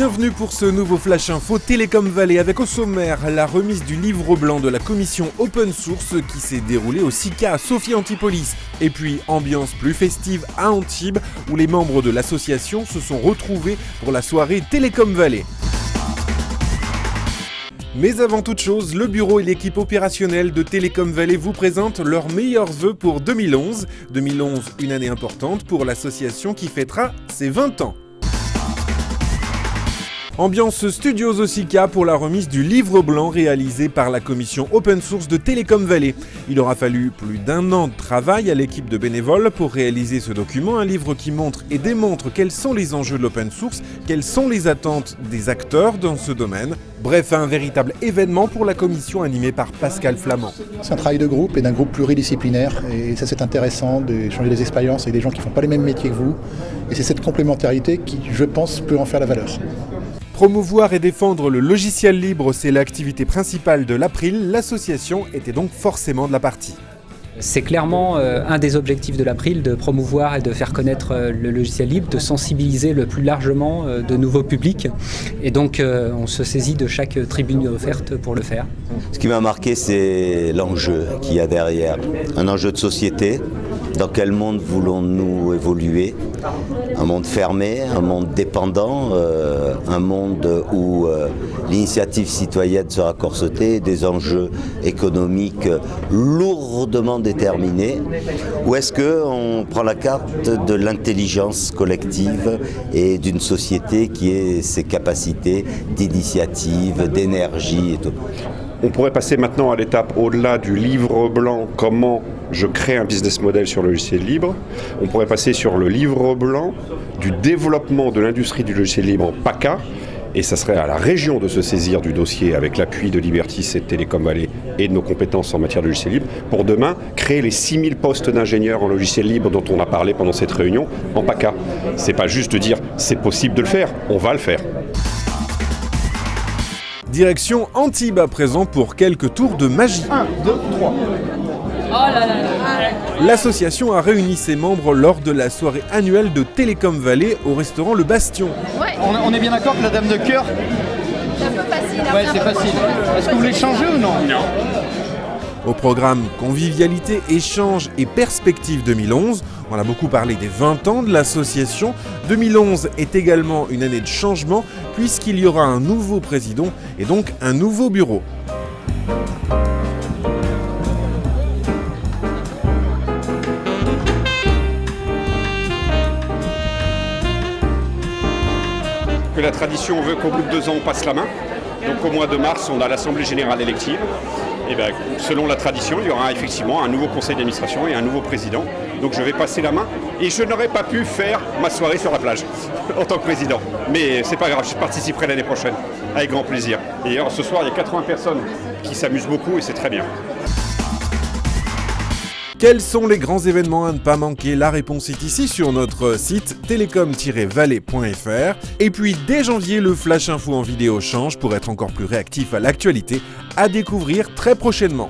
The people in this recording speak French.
Bienvenue pour ce nouveau Flash Info Télécom Valley avec au sommaire la remise du livre blanc de la commission Open Source qui s'est déroulée au SICA à Sophie Antipolis. Et puis ambiance plus festive à Antibes où les membres de l'association se sont retrouvés pour la soirée Télécom Valley. Mais avant toute chose, le bureau et l'équipe opérationnelle de Télécom Valley vous présentent leurs meilleurs vœux pour 2011. 2011, une année importante pour l'association qui fêtera ses 20 ans. Ambiance Studios au SICA pour la remise du livre blanc réalisé par la commission Open Source de Télécom Valley. Il aura fallu plus d'1 an de travail à l'équipe de bénévoles pour réaliser ce document, un livre qui montre et démontre quels sont les enjeux de l'open source, quelles sont les attentes des acteurs dans ce domaine. Bref, un véritable événement pour la commission animée par Pascal Flamand. C'est un travail de groupe et d'un groupe pluridisciplinaire et ça c'est intéressant d'échanger des expériences avec des gens qui ne font pas les mêmes métiers que vous et c'est cette complémentarité qui, je pense, peut en faire la valeur. Promouvoir et défendre le logiciel libre, c'est l'activité principale de l'April. L'association était donc forcément de la partie. C'est clairement un des objectifs de l'April, de promouvoir et de faire connaître le logiciel libre, de sensibiliser le plus largement de nouveaux publics. Et donc on se saisit de chaque tribune offerte pour le faire. Ce qui m'a marqué, c'est l'enjeu qu'il y a derrière. Un enjeu de société. Dans quel monde voulons-nous évoluer ? Un monde fermé, un monde dépendant, un monde où l'initiative citoyenne sera corsetée, des enjeux économiques lourdement déterminés. Ou est-ce qu'on prend la carte de l'intelligence collective et d'une société qui ait ses capacités d'initiative, d'énergie et tout ? On pourrait passer maintenant à l'étape au-delà du livre blanc, comment je crée un business model sur le logiciel libre. On pourrait passer sur le livre blanc du développement de l'industrie du logiciel libre en PACA. Et ça serait à la région de se saisir du dossier avec l'appui de Libertis et de Télécom Valley et de nos compétences en matière de logiciel libre pour demain créer les 6000 postes d'ingénieurs en logiciel libre dont on a parlé pendant cette réunion en PACA. C'est pas juste de dire c'est possible de le faire, on va le faire. Direction Antibes à présent pour quelques tours de magie. 1, 2, 3. L'association a réuni ses membres lors de la soirée annuelle de Télécom Valley au restaurant Le Bastion. Ouais. On est bien d'accord que la dame de cœur, C'est un peu facile. ouais, c'est facile. Est-ce que vous voulez changer ou non ? Non. Au programme Convivialité, Échange et Perspective 2011, on a beaucoup parlé des 20 ans de l'association. 2011 est également une année de changement puisqu'il y aura un nouveau président et donc un nouveau bureau. Que la tradition veut qu'au bout de 2 ans on passe la main. Donc au mois de mars on a l'Assemblée Générale élective. Et bien, selon la tradition, il y aura effectivement un nouveau conseil d'administration et un nouveau président. Donc je vais passer la main et je n'aurais pas pu faire ma soirée sur la plage en tant que président. Mais c'est pas grave, je participerai l'année prochaine avec grand plaisir. Et d'ailleurs ce soir il y a 80 personnes qui s'amusent beaucoup et c'est très bien. Quels sont les grands événements à ne pas manquer ? La réponse est ici sur notre site telecom-valley.fr. Et puis dès janvier, le Flash Info en vidéo change pour être encore plus réactif à l'actualité, à découvrir très prochainement.